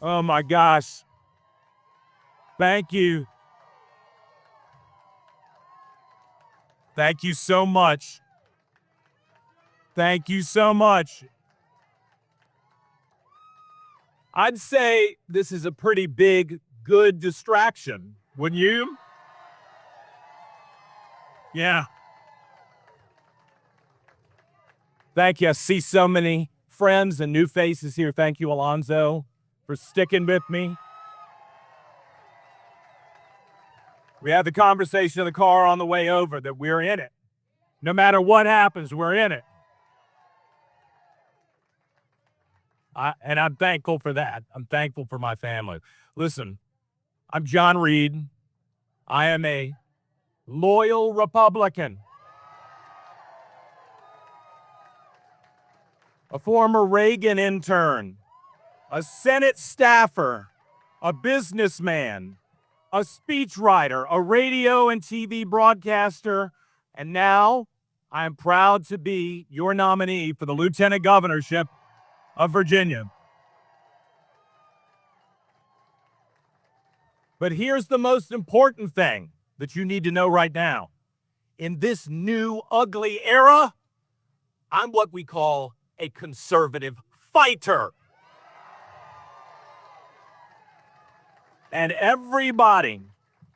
Oh my gosh. Thank you. Thank you so much. Thank you so much. I'd say this is a pretty big, good distraction, wouldn't you? Yeah. Thank you. I see so many friends and new faces here. Thank you, Alonzo, for sticking with me. We had the conversation in the car on the way over that we're in it. No matter what happens, we're in it. And I'm thankful for that. I'm thankful for my family. Listen, I'm John Reid. I am a loyal Republican, a former Reagan intern, a Senate staffer, a businessman, a speechwriter, a radio and TV broadcaster, and now I am proud to be your nominee for the lieutenant governorship of Virginia. But here's the most important thing that you need to know right now. In this new ugly era, I'm what we call a conservative fighter. And everybody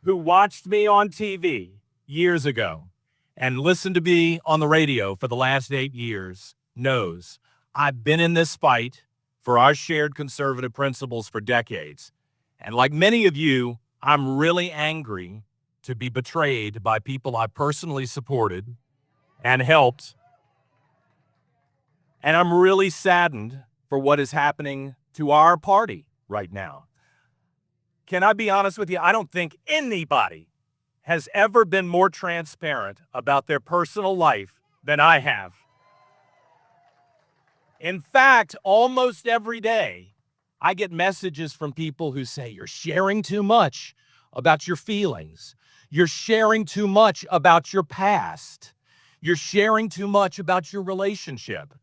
who watched me on TV years ago and listened to me on the radio for the last 8 years knows I've been in this fight for our shared conservative principles for decades. And like many of you, I'm really angry to be betrayed by people I personally supported and helped. And I'm really saddened for what is happening to our party right now. Can I be honest with you? I don't think anybody has ever been more transparent about their personal life than I have. In fact, almost every day, I get messages from people who say, you're sharing too much about your feelings. You're sharing too much about your past. You're sharing too much about your relationship.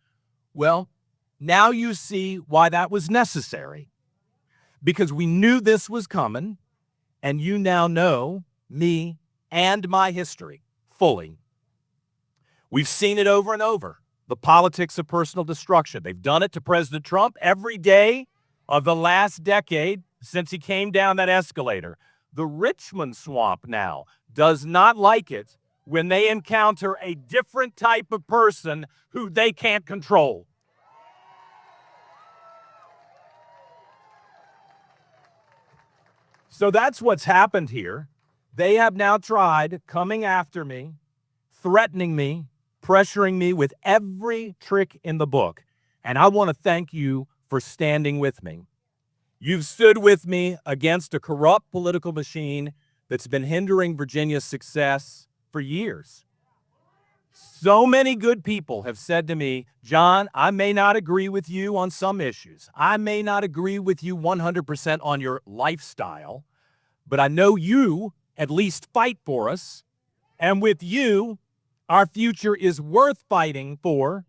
Well, now you see why that was necessary. Because we knew this was coming, and you now know me and my history fully. We've seen it over and over, the politics of personal destruction. They've done it to President Trump every day of the last decade since he came down that escalator. The Richmond swamp now does not like it when they encounter a different type of person who they can't control. So that's what's happened here. They have now tried coming after me, threatening me, pressuring me with every trick in the book. And I want to thank you for standing with me. You've stood with me against a corrupt political machine that's been hindering Virginia's success for years. So many good people have said to me, John, I may not agree with you on some issues. I may not agree with you 100% on your lifestyle, but I know you at least fight for us. And with you, our future is worth fighting for,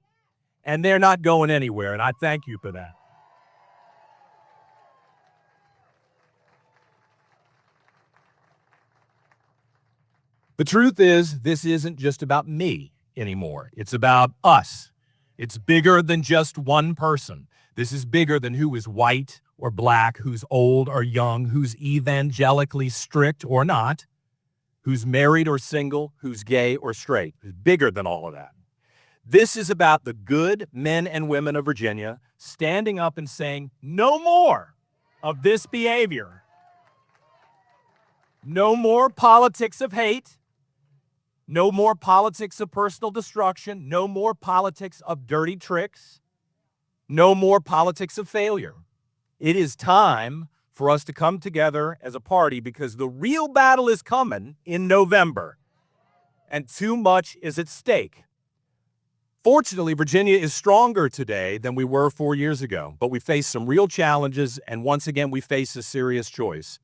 and they're not going anywhere. And I thank you for that. The truth is, this isn't just about me anymore. It's about us. It's bigger than just one person. This is bigger than who is white or black, who's old or young, who's evangelically strict or not, who's married or single, who's gay or straight. It's bigger than all of that. This is about the good men and women of Virginia standing up and saying, no more of this behavior. No more politics of hate. No more politics of personal destruction. No more politics of dirty tricks. No more politics of failure. It is time for us to come together as a party because the real battle is coming in November, and too much is at stake. Fortunately, Virginia is stronger today than we were 4 years ago, but we face some real challenges, and once again, we face a serious choice.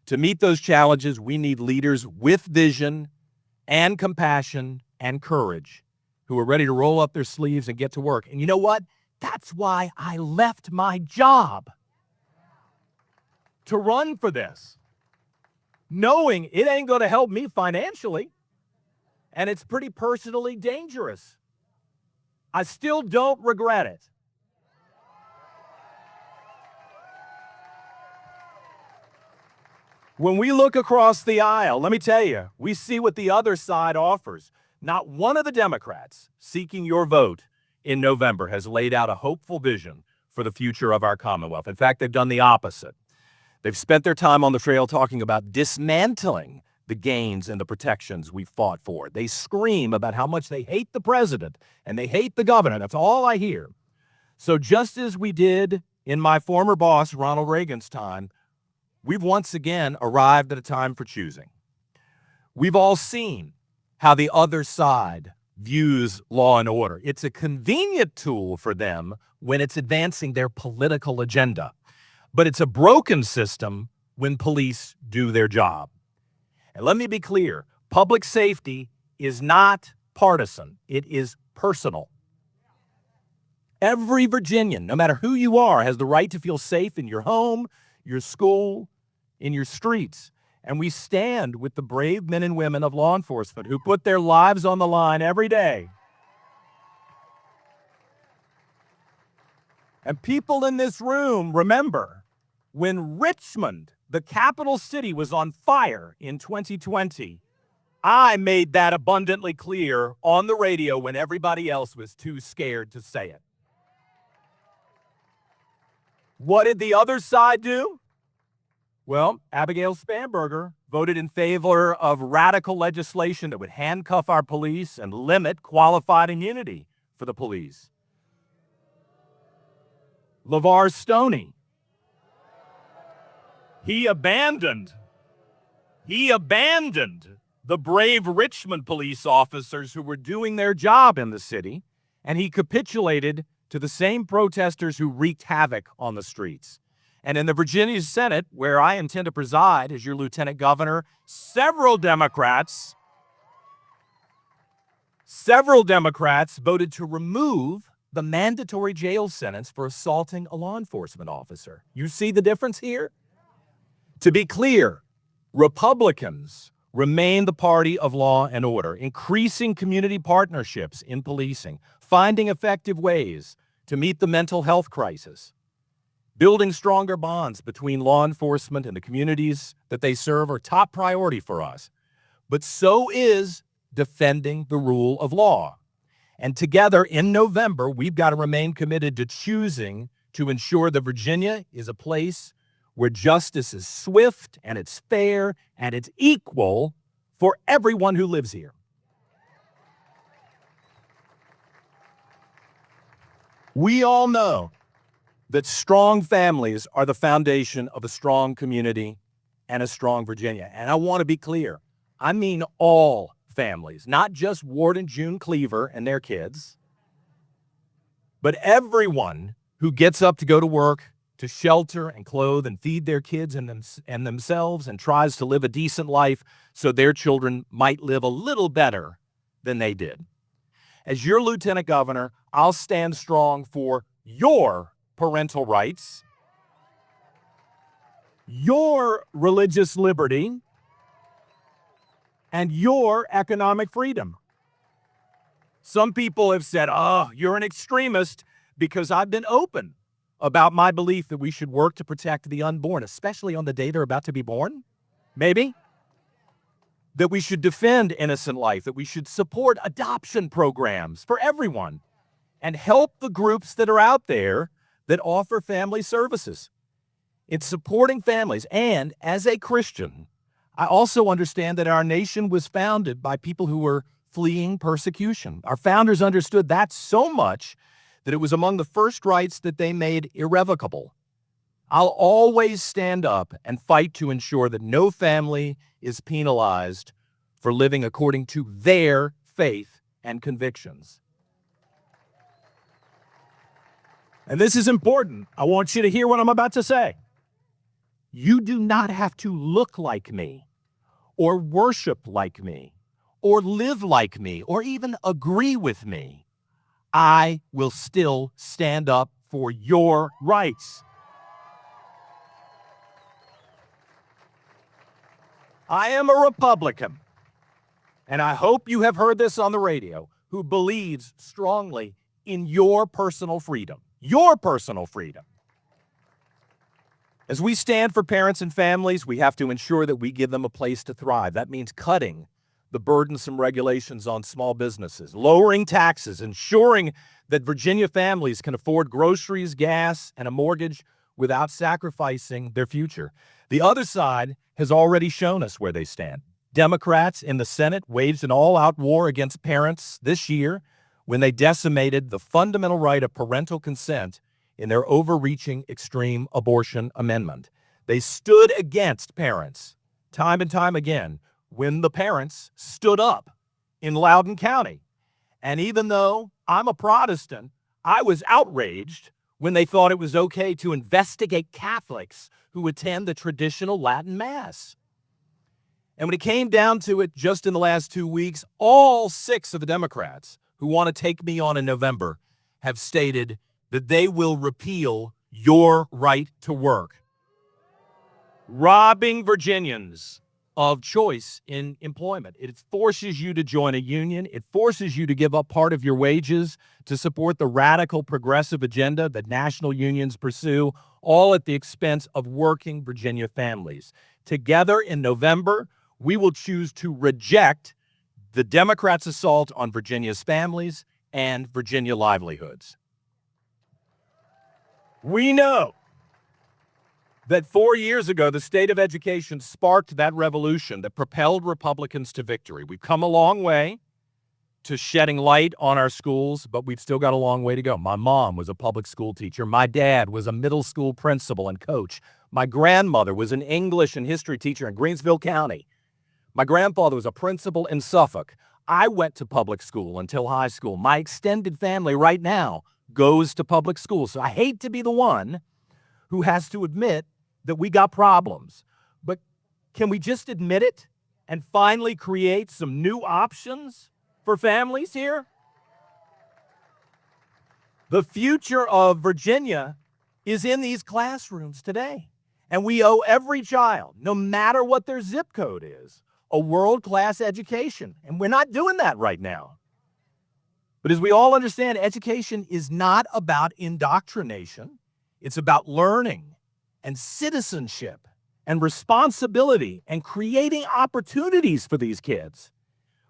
To meet those challenges, we need leaders with vision and compassion and courage who are ready to roll up their sleeves and get to work. And you know what? That's why I left my job. to run for this, knowing it ain't going to help me financially, and it's pretty personally dangerous. I still don't regret it. When we look across the aisle, let me tell you, we see what the other side offers. Not one of the Democrats seeking your vote in November has laid out a hopeful vision for the future of our Commonwealth. In fact, they've done the opposite. They've spent their time on the trail talking about dismantling the gains and the protections we fought for. They scream about how much they hate the president and they hate the governor. That's all I hear. So just as we did in my former boss, Ronald Reagan's time, we've once again arrived at a time for choosing. We've all seen how the other side views law and order. It's a convenient tool for them when it's advancing their political agenda, but it's a broken system when police do their job. And let me be clear, public safety is not partisan. It is personal. Every Virginian, no matter who you are, has the right to feel safe in your home, your school, in your streets. And we stand with the brave men and women of law enforcement who put their lives on the line every day. And people in this room remember when Richmond, the capital city, was on fire in 2020, I made that abundantly clear on the radio when everybody else was too scared to say it. What did the other side do? Well, Abigail Spanberger voted in favor of radical legislation that would handcuff our police and limit qualified immunity for the police. LeVar Stoney, he abandoned the brave Richmond police officers who were doing their job in the city, and he capitulated to the same protesters who wreaked havoc on the streets. And in the Virginia Senate, where I intend to preside as your lieutenant governor, several Democrats voted to remove the mandatory jail sentence for assaulting a law enforcement officer. You see the difference here? To be clear, Republicans remain the party of law and order, increasing community partnerships in policing, finding effective ways to meet the mental health crisis. Building stronger bonds between law enforcement and the communities that they serve are top priority for us. But so is defending the rule of law. And together in November, we've got to remain committed to choosing to ensure that Virginia is a place where justice is swift and it's fair and it's equal for everyone who lives here. We all know that strong families are the foundation of a strong community and a strong Virginia. And I want to be clear. I mean all families, not just Ward and June Cleaver and their kids, but everyone who gets up to go to work, to shelter and clothe and feed their kids and themselves and tries to live a decent life so their children might live a little better than they did. As your lieutenant governor, I'll stand strong for your parental rights, your religious liberty, and your economic freedom. Some people have said, oh, you're an extremist, because I've been open about my belief that we should work to protect the unborn, especially on the day they're about to be born, maybe. That we should defend innocent life, that we should support adoption programs for everyone, and help the groups that are out there that offer family services. It's supporting families. And as a Christian, I also understand that our nation was founded by people who were fleeing persecution. Our founders understood that so much that it was among the first rights that they made irrevocable. I'll always stand up and fight to ensure that no family is penalized for living according to their faith and convictions. And this is important. I want you to hear what I'm about to say. You do not have to look like me, or worship like me, or live like me, or even agree with me. I will still stand up for your rights. I am a Republican, and I hope you have heard this on the radio, who believes strongly in your personal freedom. Your personal freedom. As we stand for parents and families, we have to ensure that we give them a place to thrive. That means cutting the burdensome regulations on small businesses, lowering taxes, ensuring that Virginia families can afford groceries, gas, and a mortgage without sacrificing their future. The other side has already shown us where they stand. Democrats in the Senate waged an all-out war against parents this year when they decimated the fundamental right of parental consent in their overreaching extreme abortion amendment. They stood against parents time and time again when the parents stood up in Loudoun County. And even though I'm a Protestant, I was outraged when they thought it was okay to investigate Catholics who attend the traditional Latin Mass. And when it came down to it, just in the last 2 weeks, all 6 of the Democrats who want to take me on in November have stated that they will repeal your right to work, robbing Virginians of choice in employment. It forces you to join a union. It forces you to give up part of your wages to support the radical progressive agenda that national unions pursue, all at the expense of working Virginia families. Together in November, we will choose to reject the Democrats' assault on Virginia's families and Virginia livelihoods. We know that 4 years ago, the state of education sparked that revolution that propelled Republicans to victory. We've come a long way to shedding light on our schools, but we've still got a long way to go. My mom was a public school teacher. My dad was a middle school principal and coach. My grandmother was an English and history teacher in Greensville County. My grandfather was a principal in Suffolk. I went to public school until high school. My extended family right now goes to public school. So I hate to be the one who has to admit that we got problems. But can we just admit it and finally create some new options for families here? The future of Virginia is in these classrooms today. And we owe every child, no matter what their zip code is, a world-class education. And we're not doing that right now. But as we all understand, education is not about indoctrination. It's about learning and citizenship and responsibility and creating opportunities for these kids.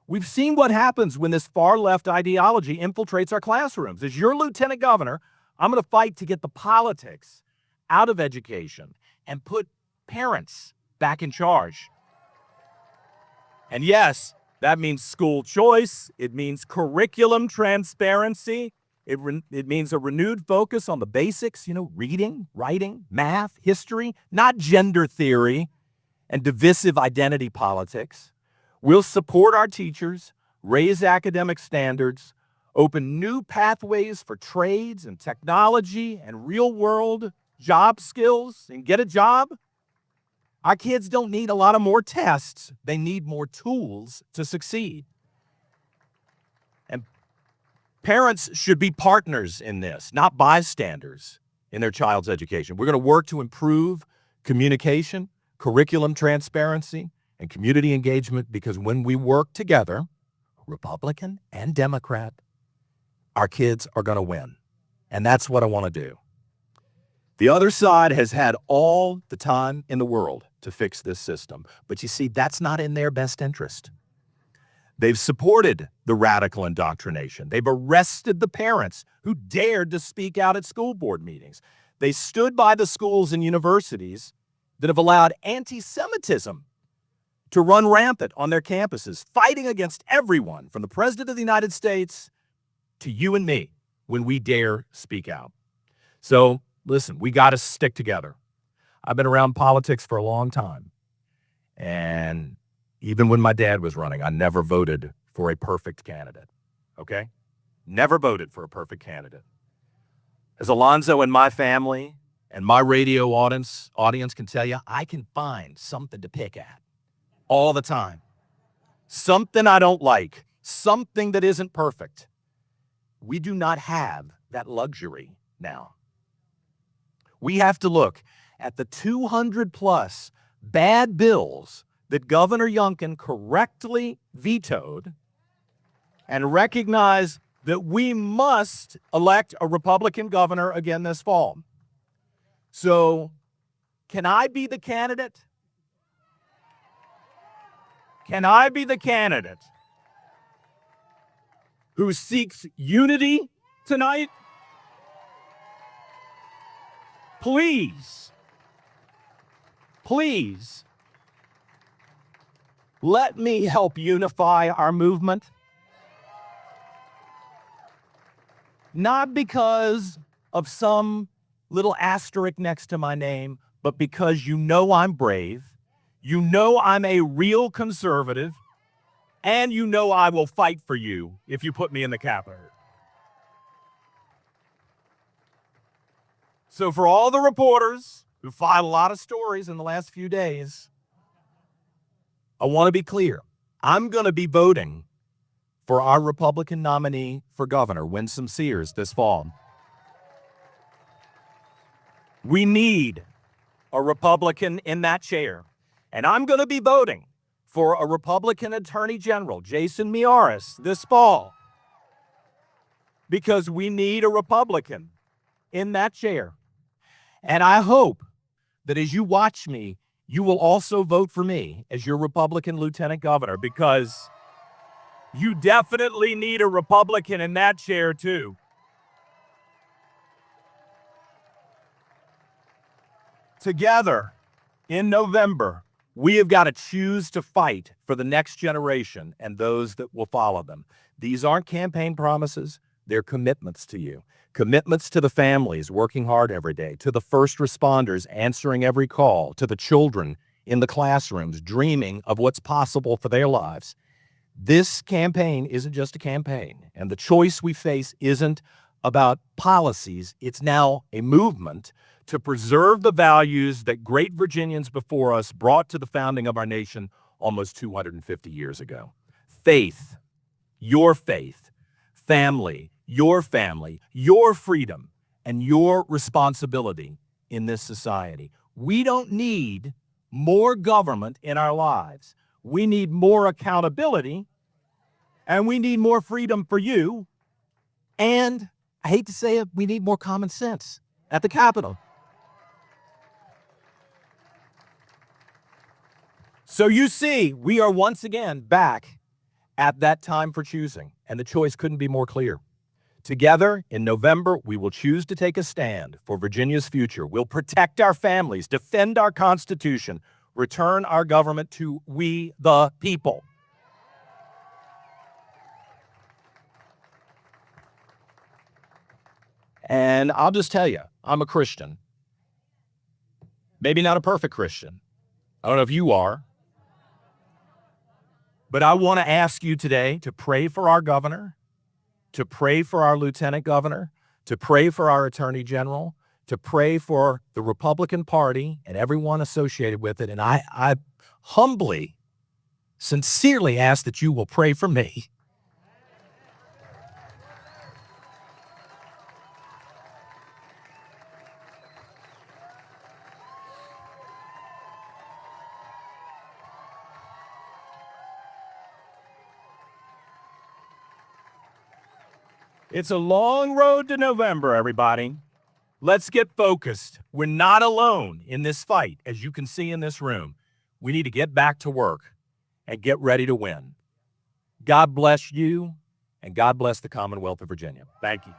We've seen what happens when this far-left ideology infiltrates our classrooms. As your lieutenant governor, I'm going to fight to get the politics out of education and put parents back in charge. And yes, that means school choice. It means curriculum transparency. It means a renewed focus on the basics, reading, writing, math, history, not gender theory and divisive identity politics. We'll support our teachers, raise academic standards, open new pathways for trades and technology and real-world job skills, and get a job. Our kids don't need a lot of more tests. They need more tools to succeed. And parents should be partners in this, not bystanders in their child's education. We're going to work to improve communication, curriculum transparency, and community engagement, because when we work together, Republican and Democrat, our kids are going to win. And that's what I want to do. The other side has had all the time in the world to fix this system. But you see, that's not in their best interest. They've supported the radical indoctrination. They've arrested the parents who dared to speak out at school board meetings. They stood by the schools and universities that have allowed anti-Semitism to run rampant on their campuses, fighting against everyone from the President of the United States to you and me when we dare speak out. So, listen, we got to stick together. I've been around politics for a long time. And even when my dad was running, I never voted for a perfect candidate. Okay? Never voted for a perfect candidate. As Alonzo and my family and my radio audience can tell you, I can find something to pick at all the time. Something I don't like, something that isn't perfect. We do not have that luxury now. We have to look at the 200 plus bad bills that Governor Youngkin correctly vetoed and recognize that we must elect a Republican governor again this fall. So, can I be the candidate? Can I be the candidate who seeks unity tonight? Please, please, let me help unify our movement. Not because of some little asterisk next to my name, but because you know I'm brave, you know I'm a real conservative, and you know I will fight for you if you put me in the Capitol. So for all the reporters who filed a lot of stories in the last few days, I want to be clear. I'm going to be voting for our Republican nominee for governor, Winsome Sears, this fall. We need a Republican in that chair. And I'm going to be voting for a Republican Attorney General, Jason Miyares, this fall, because we need a Republican in that chair. And I hope that as you watch me, you will also vote for me as your Republican Lieutenant Governor, because you definitely need a Republican in that chair, too. Together, in November, we have got to choose to fight for the next generation and those that will follow them. These aren't campaign promises. They're commitments to you. Commitments to the families working hard every day, to the first responders answering every call, to the children in the classrooms dreaming of what's possible for their lives. This campaign isn't just a campaign, and the choice we face isn't about policies. It's now a movement to preserve the values that great Virginians before us brought to the founding of our nation almost 250 years ago. Faith, family, your freedom, and your responsibility in this society. We don't need more government in our lives. We need more accountability, and we need more freedom for you. And I hate to say it, we need more common sense at the Capitol. So you see, we are once again back at that time for choosing, and the choice couldn't be more clear. Together, in November, we will choose to take a stand for Virginia's future. We'll protect our families, defend our Constitution, return our government to we the people. And I'll just tell you, I'm a Christian. Maybe not a perfect Christian. I don't know if you are. But I want to ask you today to pray for our governor, to pray for our lieutenant governor, to pray for our attorney general, to pray for the Republican Party and everyone associated with it. And I humbly, sincerely ask that you will pray for me. It's a long road to November, everybody. Let's get focused. We're not alone in this fight, as you can see in this room. We need to get back to work and get ready to win. God bless you, and God bless the Commonwealth of Virginia. Thank you.